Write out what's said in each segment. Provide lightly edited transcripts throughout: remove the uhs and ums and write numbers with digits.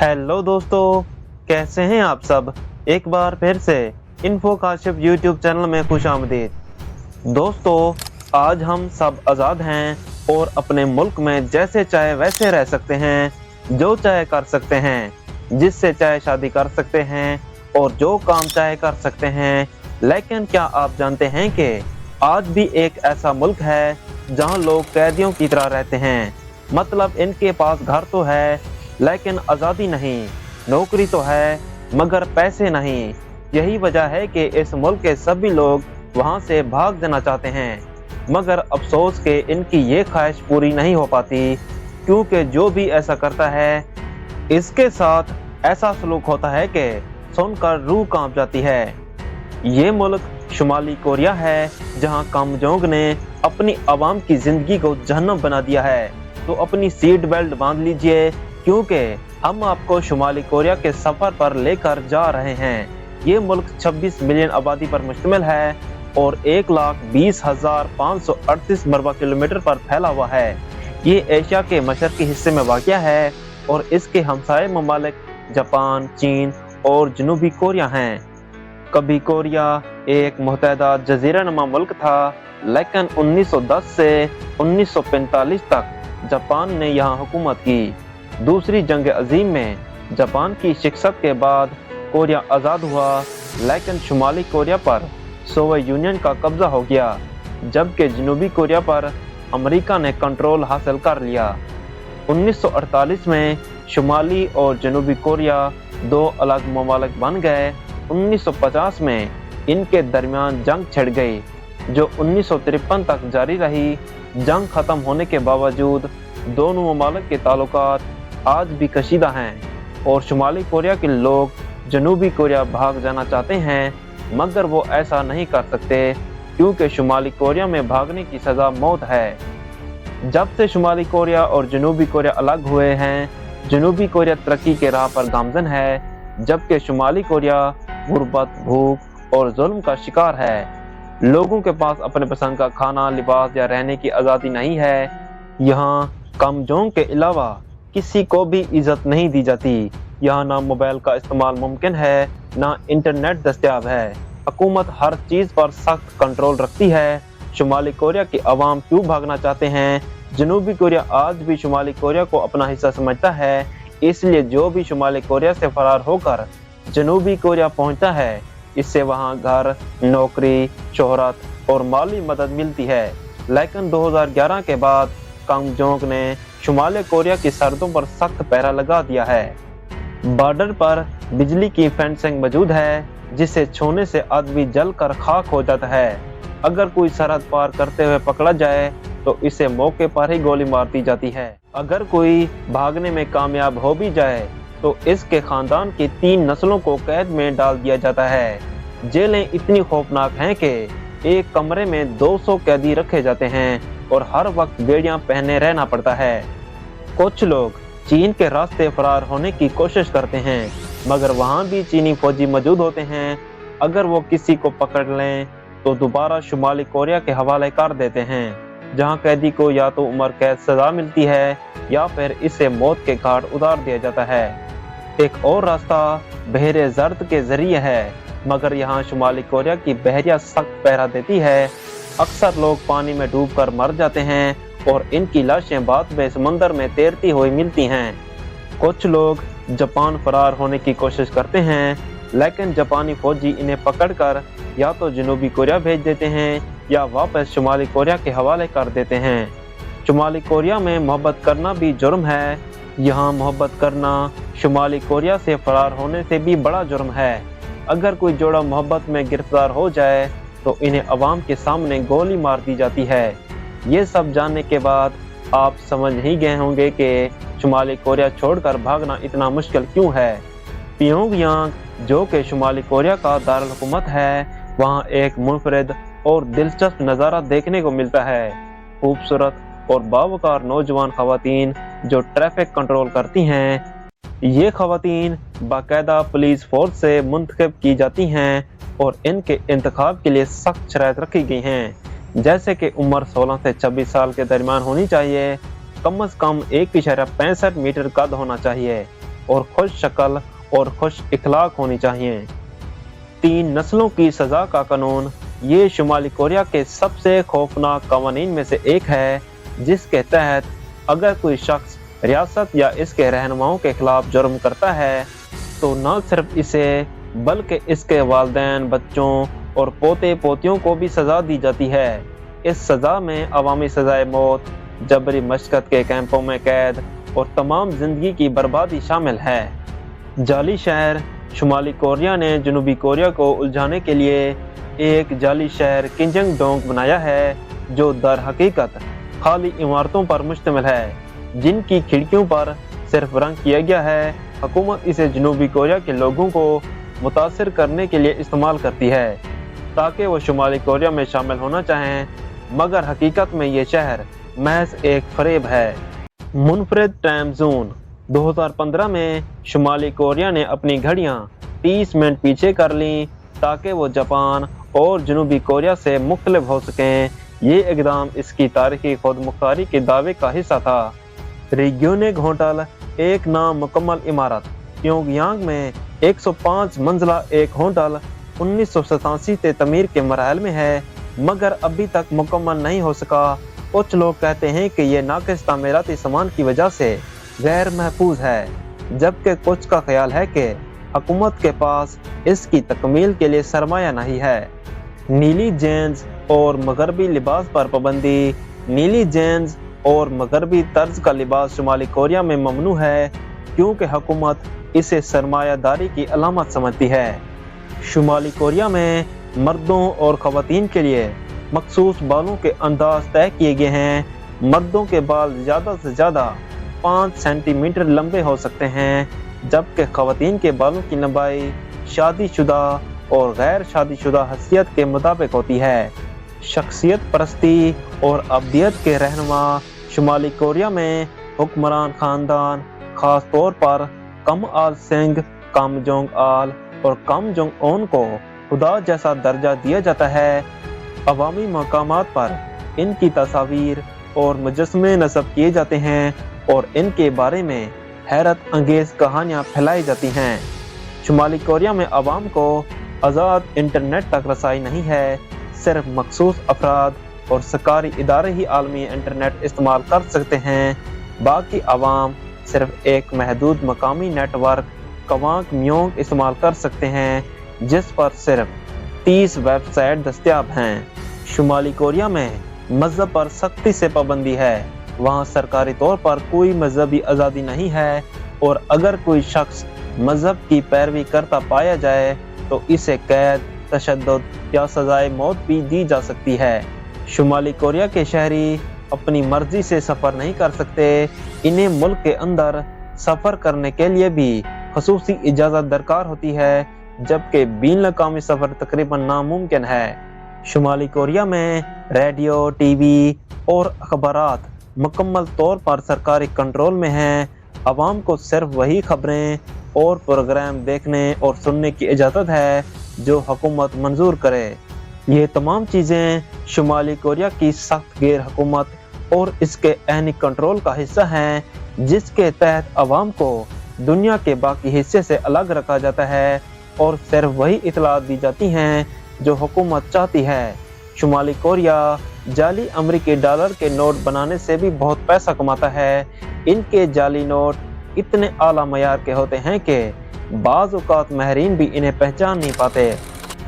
Hello दोस्तों, कैसे हैं आप सब। एक बार फिर से इन्फो काशिफ यूट्यूब चैनल में खुश आमदीद। दोस्तों, आज हम सब आज़ाद हैं और अपने मुल्क में जैसे चाहे वैसे रह सकते हैं, जो चाहे कर सकते हैं, जिससे चाहे शादी कर सकते हैं और जो काम चाहे कर सकते हैं। लेकिन क्या आप जानते हैं कि आज भी एक ऐसा मुल्क है जहां लोग कैदियों की तरह रहते हैं। मतलब इनके पास घर तो है लेकिन आज़ादी नहीं, नौकरी तो है मगर पैसे नहीं। यही वजह है कि इस मुल्क के सभी लोग वहां से भाग जाना चाहते हैं, मगर अफसोस के इनकी ये ख्वाहिश पूरी नहीं हो पाती, क्योंकि जो भी ऐसा करता है इसके साथ ऐसा सलूक होता है कि सुनकर रूह कांप जाती है। ये मुल्क शुमाली कोरिया है, जहां किम जोंग ने अपनी आवाम की जिंदगी को जहन्नम बना दिया है। तो अपनी सीट बेल्ट बांध लीजिए, क्योंकि हम आपको शुमाली कोरिया के सफर पर लेकर जा रहे हैं। ये मुल्क 26 मिलियन आबादी पर मुश्तमिल है और 1,20,538 मरबा किलोमीटर पर फैला हुआ है। ये एशिया के मशरकी हिस्से में वाक़या है और इसके हमसाये ममालिक जापान, चीन और जनूबी कोरिया हैं। कभी कोरिया एक मुत्तहदा जजीरानुमा मुल्क था, लेकिन 1910 से 1945 तक जापान ने यहाँ हुकूमत की। दूसरी जंग अजीम में जापान की शिकस्त के बाद कोरिया आज़ाद हुआ, लेकिन शुमाली कोरिया पर सोवियत यूनियन का कब्जा हो गया, जबकि जनूबी कोरिया पर अमेरिका ने कंट्रोल हासिल कर लिया। 1948 में शुमाली और जनूबी कोरिया दो अलग ममालिक बन गए। 1950 में इनके दरमियान जंग छिड़ गई, जो 1953 तक जारी रही। जंग खत्म होने के बावजूद दोनों ममालिक के ताल्लुकात आज भी कशीदा हैं और शुमाली कोरिया के लोग जनूबी कोरिया भाग जाना चाहते हैं, मगर वो ऐसा नहीं कर सकते, क्योंकि शुमाली कोरिया में भागने की सज़ा मौत है। जब से शुमाली कोरिया और जनूबी कोरिया अलग हुए हैं, जनूबी कोरिया तरक्की के राह पर गामजन है, जबकि शुमाली कोरिया गुर्बत, भूख और जुल्म का शिकार है। लोगों के पास अपने पसंद का खाना, लिबास या रहने की आज़ादी नहीं है। यहाँ किम जोंग के अलावा किसी को भी इज्जत नहीं दी जाती। यहाँ ना मोबाइल का इस्तेमाल मुमकिन है, ना इंटरनेट दस्तयाब है। हुकूमत हर चीज़ पर सख्त कंट्रोल रखती है। शुमाली कोरिया के अवाम क्यों भागना चाहते हैं? जनूबी कोरिया आज भी शुमाली कोरिया को अपना हिस्सा समझता है, इसलिए जो भी शुमाली कोरिया से फरार होकर जनूबी कोरिया पहुंचता है, इससे वहां घर, नौकरी, शोहरत और माली मदद मिलती है। लेकिन 2011 के बाद किम जोंग ने शुमाली कोरिया की सरहदों पर सख्त पहरा लगा दिया है। बॉर्डर पर बिजली की फेंसिंग मौजूद है, जिसे छूने से आदमी जल कर खाक हो जाता है। अगर कोई सरहद पार करते हुए पकड़ा जाए तो इसे मौके पर ही गोली मार दी जाती है। अगर कोई भागने में कामयाब हो भी जाए तो इसके खानदान की 3 नस्लों को कैद में डाल दिया जाता है। जेलें इतनी खौफनाक हैं कि एक कमरे में 200 कैदी रखे जाते हैं और हर वक्त बेड़ियां पहने रहना पड़ता है। कुछ लोग चीन के रास्ते फरार होने की कोशिश करते हैं, मगर वहां भी चीनी फौजी मौजूद होते हैं। अगर वो किसी को पकड़ लें तो दोबारा शुमाली कोरिया के हवाले कर देते हैं, जहां कैदी को या तो उम्र कैद सजा मिलती है या फिर इसे मौत के घाट उतार दिया जाता है। एक और रास्ता बहरे जर्द के जरिए है, मगर यहाँ शुमाली कोरिया की बहरिया सख्त पहरा देती है। अक्सर लोग पानी में डूबकर मर जाते हैं और इनकी लाशें बाद में समंदर में तैरती हुई मिलती हैं। कुछ लोग जापान फरार होने की कोशिश करते हैं, लेकिन जापानी फौजी इन्हें पकड़कर या तो जनूबी कोरिया भेज देते हैं या वापस शुमाली कोरिया के हवाले कर देते हैं। शुमाली कोरिया में मोहब्बत करना भी जुर्म है। यहाँ मोहब्बत करना शुमाली कोरिया से फरार होने से भी बड़ा जुर्म है। अगर कोई जोड़ा मोहब्बत में गिरफ्तार हो जाए तो इन्हें अवाम के सामने गोली मार दी जाती है। ये सब जानने के बाद आप समझ ही गए होंगे कि शुमाली कोरिया छोड़कर भागना इतना मुश्किल क्यों है। प्योंगयांग, जो कि शुमाली कोरिया का दारुल हुकूमत है, वहाँ एक मुनफरिद और दिलचस्प नज़ारा देखने को मिलता है। खूबसूरत और बावकार नौजवान खवातीन जो ट्रैफिक कंट्रोल करती हैं। ये खवातीन बाकायदा पुलिस फोर्स से मुंतखब की जाती हैं और इनके इंतखाब के लिए सख्त शराइत रखी गई हैं, जैसे कि उम्र 16 से 26 साल के दरमियान होनी चाहिए, कम से कम 1.65 मीटर कद होना चाहिए, और खुश शक्ल और खुश इखलाक होनी चाहिए। 3 नस्लों की सज़ा का कानून ये शुमाली कोरिया के सबसे खौफनाक कवानीन में से एक है, जिसके तहत अगर कोई शख्स रियासत या इसके रहनुमाओं के खिलाफ जुर्म करता है तो न सिर्फ इसे बल्कि इसके वालिदैन, बच्चों और पोते पोतियों को भी सज़ा दी जाती है। इस सज़ा में अवामी सज़ाए मौत, जबरी मशक्क़त के कैंपों में कैद और तमाम ज़िंदगी की बर्बादी शामिल है। जाली शहर शुमाली कोरिया ने जनूबी कोरिया को उलझाने के लिए एक जाली शहर किंजंग-डोंग बनाया है, जो दर हकीकत खाली इमारतों पर मुश्तमिल है, जिनकी खिड़कियों पर सिर्फ रंग किया गया है। हुकूमत इसे जनूबी कोरिया के लोगों को मुतासिर करने के लिए इस्तेमाल करती है ताकि वो शुमाली कोरिया में शामिल होना चाहें, मगर हकीकत में ये शहर महज एक फरेब है। मुनफरिद टाइम जोन 2015 में शुमाली कोरिया ने अपनी घड़ियां 30 मिनट पीछे कर लीं ताकि वो जापान और जनूबी कोरिया से मुख्तलिफ हो सकें। ये इकदाम इसकी तारीखी खुद मुख्तारी के दावे का हिस्सा था। रिग्योनेग होटल एक नामुकम्मल इमारत प्योंगयांग में 105 मंजिला एक होटल 1987 से तमीर के मराहल में है, मगर अभी तक मुकम्मल नहीं हो सका। कुछ लोग कहते हैं कि यह नाक़िस तामीराती सामान की वजह से गैर महफूज है, जबकि कुछ का ख्याल है कि हुकूमत के पास इसकी तकमील के लिए सरमाया नहीं है। नीली जीन्स और मगरबी लिबास पर पाबंदी। नीली जीन्स और मगरबी तर्ज का लिबास शुमाली कोरिया में ममनू है, क्योंकि हुकूमत इसे सरमायादारी की अलामत समझती है। शुमाली कोरिया में मर्दों और ख़वातीन के लिए मखसूस बालों के अंदाज तय किए गए हैं। मर्दों के बाल ज़्यादा से ज़्यादा 5 सेंटीमीटर लंबे हो सकते हैं, जबकि ख़वातीन के बालों की लंबाई शादीशुदा और गैर शादीशुदा हैसियत के मुताबिक होती है। शख्सियत परस्ती और अब्दियत के रहनुमा शुमाली कोरिया में हुक्मरान ख़ानदान, ख़ास तौर पर कम आल सिंह, कम जोंग आल और कम जोंग ओन को खुदा जैसा दर्जा दिया जाता है। अवामी मकामात पर इनकी तस्वीर और मुजस्मे नस्ब किए जाते हैं और इनके बारे में हैरत अंगेज कहानियाँ फैलाई जाती हैं। शुमाली कोरिया में अवाम को आज़ाद इंटरनेट तक रसाई नहीं है। सिर्फ मखसूस अफराद और सरकारी इदारे ही आलमी इंटरनेट इस्तेमाल कर सकते हैं। बाकी अवाम सिर्फ एक महदूद मकामी नेटवर्क कवांग म्योंग इस्तेमाल कर सकते हैं, जिस पर सिर्फ 30 वेबसाइट दस्तयाब हैं। शुमाली कोरिया में मज़हब पर सख्ती से पाबंदी है। वहाँ सरकारी तौर पर कोई मजहबी आज़ादी नहीं है, और अगर कोई शख्स मजहब की पैरवी करता पाया जाए तो इसे कैद, तशद्दुद या सजाए मौत भी दी जा सकती है। शुमाली कोरिया के शहरी अपनी मर्जी से सफ़र नहीं कर सकते। इन्हें मुल्क के अंदर सफ़र करने के लिए भी खसूसी इजाज़त दरकार होती है, जबकि बीन अक़वामी सफ़र तकरीबन नामुमकिन है। शुमाली कोरिया में रेडियो, टीवी और अखबारात मुकम्मल तौर पर सरकारी कंट्रोल में हैं। अवाम को सिर्फ वही खबरें और प्रोग्राम देखने और सुनने की इजाज़त है जो हुकूमत मंजूर करे। ये तमाम चीज़ें शुमाली कोरिया की सख्त गैर हुकूमत और इसके ऐनी कंट्रोल का हिस्सा हैं, जिसके तहत अवाम को दुनिया के बाकी हिस्से से अलग रखा जाता है और सिर्फ वही इतलात दी जाती हैं जो हुकूमत चाहती है। शुमाली कोरिया जाली अमरीकी डॉलर के नोट बनाने से भी बहुत पैसा कमाता है। इनके जाली नोट इतने आला मयार के होते हैं कि बाज़ औक़ात महरीन भी इन्हें पहचान नहीं पाते।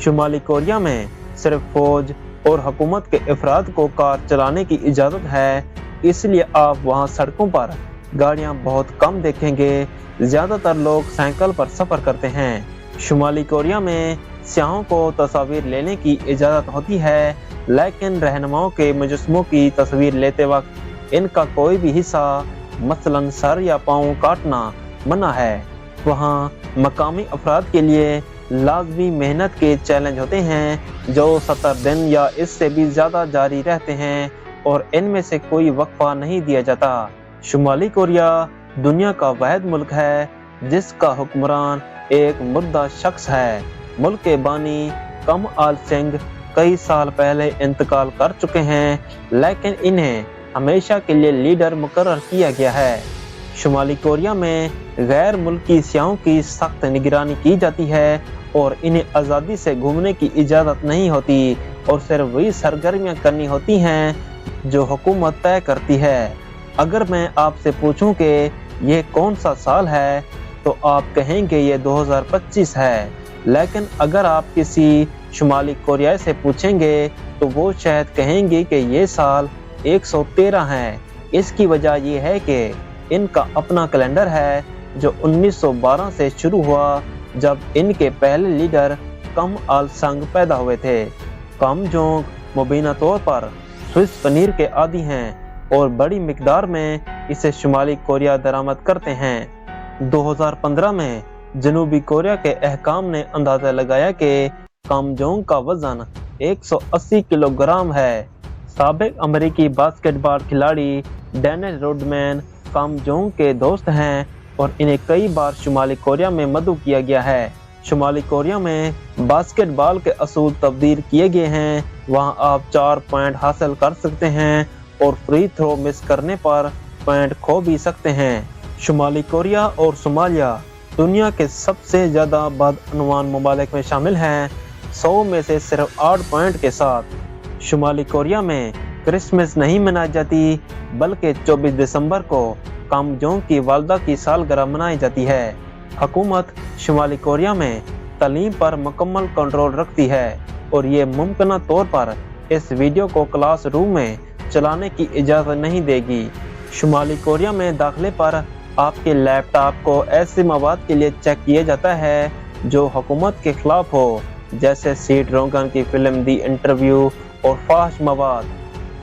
शुमाली कोरिया में सिर्फ फौज और हुकूमत के अफराद को कार चलाने की इजाज़त है, इसलिए आप वहाँ सड़कों पर गाड़ियाँ बहुत कम देखेंगे। ज़्यादातर लोग साइकिल पर सफ़र करते हैं। शुमाली कोरिया में सियाहों को तस्वीर लेने की इजाज़त होती है, लेकिन रहनुमाओं के मुजस्मों की तस्वीर लेते वक्त इनका कोई भी हिस्सा, मसलन सर या पाँव काटना मना है। वहाँ मकामी अफराद के लिए लाजमी मेहनत के चैलेंज होते हैं जो 70 दिन या इससे भी ज़्यादा जारी रहते हैं और इनमें से कोई वक्फा नहीं दिया जाता। शुमाली कोरिया दुनिया का वाहिद मुल्क है जिसका हुक्मरान एक मुर्दा शख्स है। मुल्क के बानी कम आल सिंह कई साल पहले इंतकाल कर चुके हैं, लेकिन इन्हें हमेशा के लिए लीडर मुकर्रर किया गया है। शुमाली कोरिया में गैर मुल्की सियाहों की सख्त निगरानी की जाती है और इन्हें आज़ादी से घूमने की इजाज़त नहीं होती और सिर्फ वही सरगर्मियां करनी होती हैं जो हुकूमत तय करती है। अगर मैं आपसे पूछूं कि ये कौन सा साल है तो आप कहेंगे ये 2025 है, लेकिन अगर आप किसी शुमाली कोरियाई से पूछेंगे तो वो शायद कहेंगे कि ये साल 113 है। इसकी वजह ये है कि इनका अपना कैलेंडर है जो 1912 से शुरू हुआ, जब इनके पहले लीडर कम अल संग पैदा हुए थे। कम जोंग मुबीना तौर पर स्विस पनीर के आदी हैं और बड़ी मिकदार में इसे शुमाली कोरिया दरामद करते हैं। 2015 में जनूबी कोरिया के अहकाम ने अंदाजा लगाया कि कम जोंग का वजन 180 किलोग्राम है। साबिक अमेरिकी बास्केटबॉल खिलाड़ी डेनिस रोडमैन कम जोंग के दोस्त हैं और इन्हें कई बार शुमाली कोरिया में मदऊ किया गया है। शुमाली कोरिया में बास्केटबॉल के असूल तब्दील किए गए हैं। वहां आप 4 पॉइंट हासिल कर सकते हैं और फ्री थ्रो मिस करने पर पॉइंट खो भी सकते हैं। शुमाली कोरिया और सोमालिया दुनिया के सबसे ज्यादा बदअनवान ममालिक में शामिल हैं, 100 में से सिर्फ 8 पॉइंट के साथ। शुमाली कोरिया में क्रिसमस नहीं मनाई जाती, बल्कि 24 दिसंबर को कम जोंग की वालदा की सालगिरह मनाई जाती है। हुकूमत शुमाली कोरिया में तालीम पर मुकम्मल कंट्रोल रखती है और ये मुमकिन तौर पर इस वीडियो को क्लास रूम में चलाने की इजाज़त नहीं देगी। शुमाली कोरिया में दाखिले पर आपके लैपटॉप को ऐसे मवाद के लिए चेक किया जाता है जो हुकूमत के खिलाफ हो, जैसे सीट रोगन की फिल्म दी इंटरव्यू और फाहश मवाद।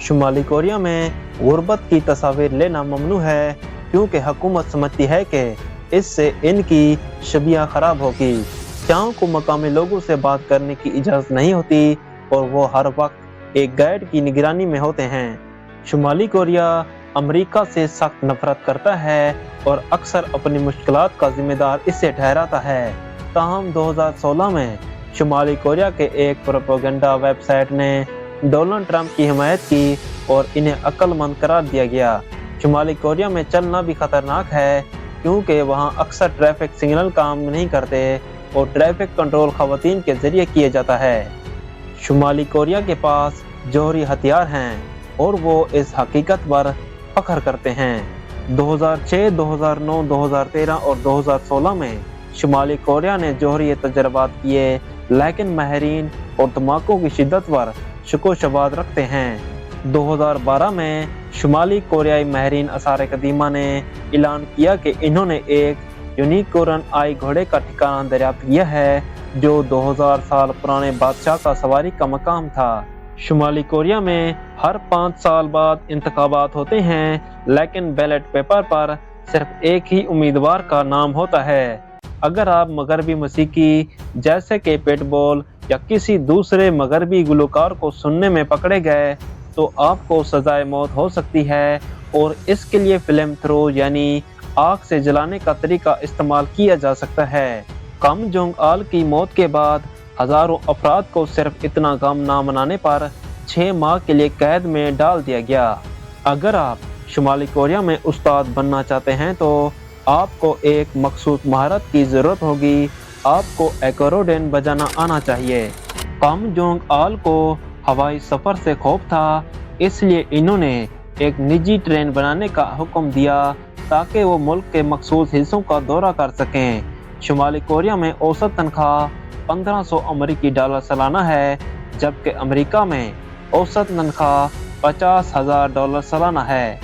शुमाली कोरिया में गुर्बत की तस्वीर लेना ममनू है क्योंकि हुकूमत समझती है कि इससे इनकी शबिया खराब होगी। सियाहों को मकामी लोगों से बात करने की इजाज़त नहीं होती और वो हर वक्त एक गाइड की निगरानी में होते हैं। शुमाली कोरिया अमेरिका से सख्त नफरत करता है और अक्सर अपनी मुश्किलात का जिम्मेदार इसे ठहराता है। ताहम 2016 में शुमाली कोरिया के एक प्रोपेगेंडा वेबसाइट ने डोनाल्ड ट्रंप की हिमायत की और इन्हें अक्लमंद करार दिया गया। शुमाली कोरिया में चलना भी खतरनाक है क्योंकि वहां अक्सर ट्रैफिक सिग्नल काम नहीं करते और ट्रैफिक कंट्रोल खवातीन के जरिए किया जाता है। शुमाली कोरिया के पास जौहरी हथियार हैं और वो इस हकीकत पर फख्र करते हैं। 2006, 2009, 2013 और 2016 में शुमाली कोरिया ने जौहरी तजर्बात किए, लेकिन माहिरीन और धमाकों की शिद्दत पर शको शबात रखते हैं। 2012 में शुमाली कोरियाई माहिरीन आसार कदीमा ने ऐलान किया कि इन्होंने एक यूनिकॉर्न आई घोड़े का ठिकाना दरियाफ्त किया है जो 2000 साल पुराने बादशाह का सवारी का मकाम था। शुमाली कोरिया में हर 5 साल बाद इंतखाबात होते हैं, लेकिन बैलेट पेपर पर सिर्फ एक ही उम्मीदवार का नाम होता है। अगर आप मगरबी मौसीकी जैसे कि पिटबुल या किसी दूसरे मगरबी गुलकार को सुनने में पकड़े गए तो आपको सजाए मौत हो सकती है और इसके लिए फिल्म थ्रो यानी आग से जलाने का तरीका इस्तेमाल किया जा सकता है। कम जोंग आल की मौत के बाद हजारों अफराद को सिर्फ इतना गम ना मनाने पर 6 माह के लिए कैद में डाल दिया गया। अगर आप शुमाली कोरिया में उस्ताद बनना चाहते हैं तो आपको एक मखसूस महारत की जरूरत होगी। आपको एक्कोर्डियन बजाना आना चाहिए। कम जोंग आल को हवाई सफर से खौफ था, इसलिए इन्होंने एक निजी ट्रेन बनाने का हुक्म दिया ताकि वो मुल्क के मखसूस हिस्सों का दौरा कर सकें। शुमाली कोरिया में औसत तनख्वाह 1500 अमेरिकी डॉलर सालाना है, जबकि अमेरिका में औसत तनख्वाह $50,000 सालाना है।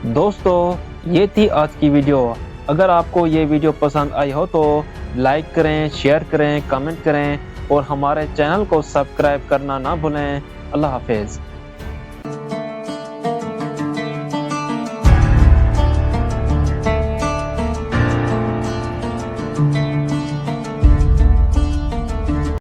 दोस्तों, ये थी आज की वीडियो। अगर आपको ये वीडियो पसंद आई हो तो लाइक करें, शेयर करें, कमेंट करें और हमारे चैनल को सब्सक्राइब करना ना भूलें। अल्लाह हाफिज़।